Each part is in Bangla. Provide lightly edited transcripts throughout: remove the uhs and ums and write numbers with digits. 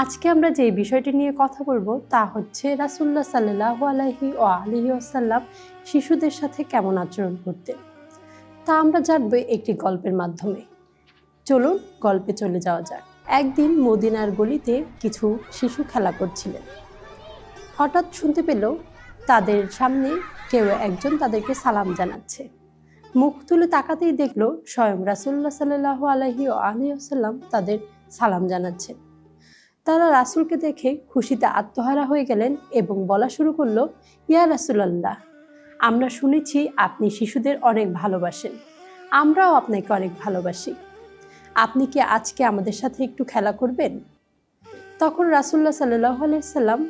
আজকে আমরা যে বিষয়টি নিয়ে কথা বলবো তা হচ্ছে রাসূলুল্লাহ সাল্লাল্লাহু আলাইহি ওয়াসাল্লাম শিশুদের সাথে কেমন আচরণ করতেন, তা আমরা জানবো একটি গল্পের মাধ্যমে। চলুন গল্পে চলে যাওয়া যাক। একদিন মদিনার গলিতে কিছু শিশু খেলা করছিলেন। হঠাৎ শুনতে পেল তাদের সামনে কেউ একজন তাদেরকে সালাম জানাচ্ছে। মুখ তুলে তাকাতেই দেখলো স্বয়ং রাসূলুল্লাহ সাল্লাল্লাহু আলাইহি ওয়াসাল্লাম তাদের সালাম জানাচ্ছেন। তারা রাসূলকে দেখে খুশিতে আত্মহারা হয়ে গেলেন এবং বলা শুরু করলো, ইয়া রাসূলুল্লাহ, আমরা শুনেছি আপনি শিশুদের অনেক ভালোবাসেন, আমরাও আপনাকে অনেক ভালোবাসি। আপনি কি আজকে আমাদের সাথে একটু খেলা করবেন? তখন রাসূলুল্লাহ সাল্লাল্লাহু আলাইহি সাল্লাম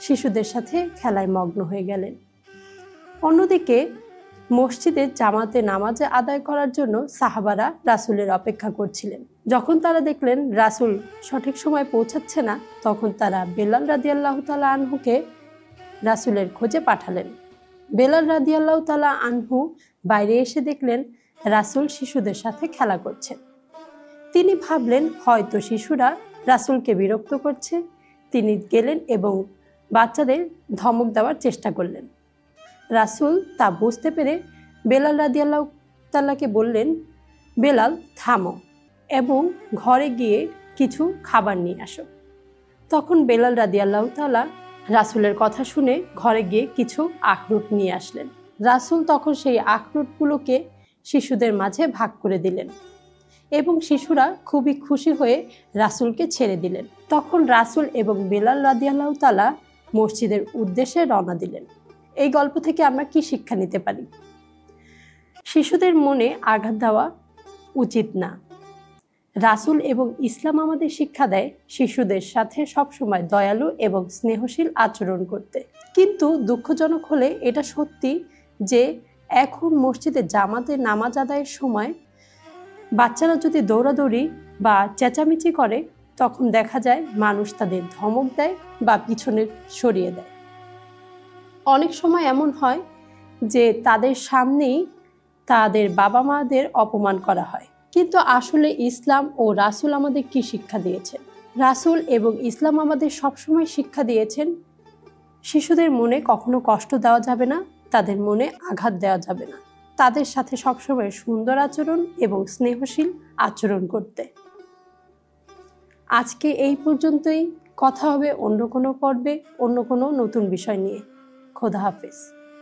শিশুদের সাথে খেলায় মগ্ন হয়ে গেলেন। অন্যদিকে মসজিদে জামাতে নামাজ আদায় করার জন্য সাহাবারা রাসূলের অপেক্ষা করছিলেন। যখন তারা দেখলেন রাসূল সঠিক সময় পৌঁছাচ্ছে না, তখন তারা বেলাল রাদিয়াল্লাহু তাআলা আনহুকে রাসূলের খোঁজে পাঠালেন। বেলাল রাদিয়াল্লাহু তাআলা আনহু বাইরে এসে দেখলেন রাসূল শিশুদের সাথে খেলা করছেন। তিনি ভাবলেন হয়তো শিশুরা রাসূলকে বিরক্ত করছে। তিনি গেলেন এবং বাচ্চাদের ধমক দেওয়ার চেষ্টা করলেন। রাসূল তা বুঝতে পেরে বেলাল রাদিয়াল্লাহু তাআলাকে বললেন, বেলাল থামো এবং ঘরে গিয়ে কিছু খাবার নিয়ে আসো। তখন বেলাল রাদিয়াল্লাহু তাআলা রাসূলের কথা শুনে ঘরে গিয়ে কিছু আখরোট নিয়ে আসলেন। রাসূল তখন সেই আখরোটগুলোকে শিশুদের মাঝে ভাগ করে দিলেন এবং শিশুরা খুবই খুশি হয়ে রাসূলকে ছেড়ে দিলেন। তখন রাসূল এবং বেলাল রাদিয়াল্লাহু তাআলা মসজিদের উদ্দেশ্যে রওনা দিলেন। এই গল্প থেকে আমরা কি শিক্ষা নিতে পারি? শিশুদের মনে আঘাত দেওয়া উচিত না। রাসূল এবং ইসলাম আমাদের শিক্ষা দেয় শিশুদের সাথে সবসময় দয়ালু এবং স্নেহশীল আচরণ করতে। কিন্তু দুঃখজনক হলে এটা সত্যি যে এখন মসজিদে জামাতে নামাজ আদায়ের সময় বাচ্চারা যদি দৌড়াদৌড়ি বা চেঁচামেচি করে, তখন দেখা যায় মানুষ তাদের ধমক দেয় বা পিছনে সরিয়ে দেয়। অনেক সময় এমন হয় যে তাদের সামনেই তাদের বাবা মাদের অপমান করা হয়। কিন্তু আসলে ইসলাম ও রাসূল আমাদের কি শিক্ষা দিয়েছেন? রাসূল এবং ইসলাম আমাদের সবসময় শিক্ষা দিয়েছেন শিশুদের মনে কখনো কষ্ট দেওয়া যাবে না, তাদের মনে আঘাত দেওয়া যাবে না, তাদের সাথে সবসময় সুন্দর আচরণ এবং স্নেহশীল আচরণ করতে। আজকে এই পর্যন্তই। কথা হবে অন্য কোনো পর্বে, অন্য কোনো নতুন বিষয় নিয়ে। খোদা হাফেজ।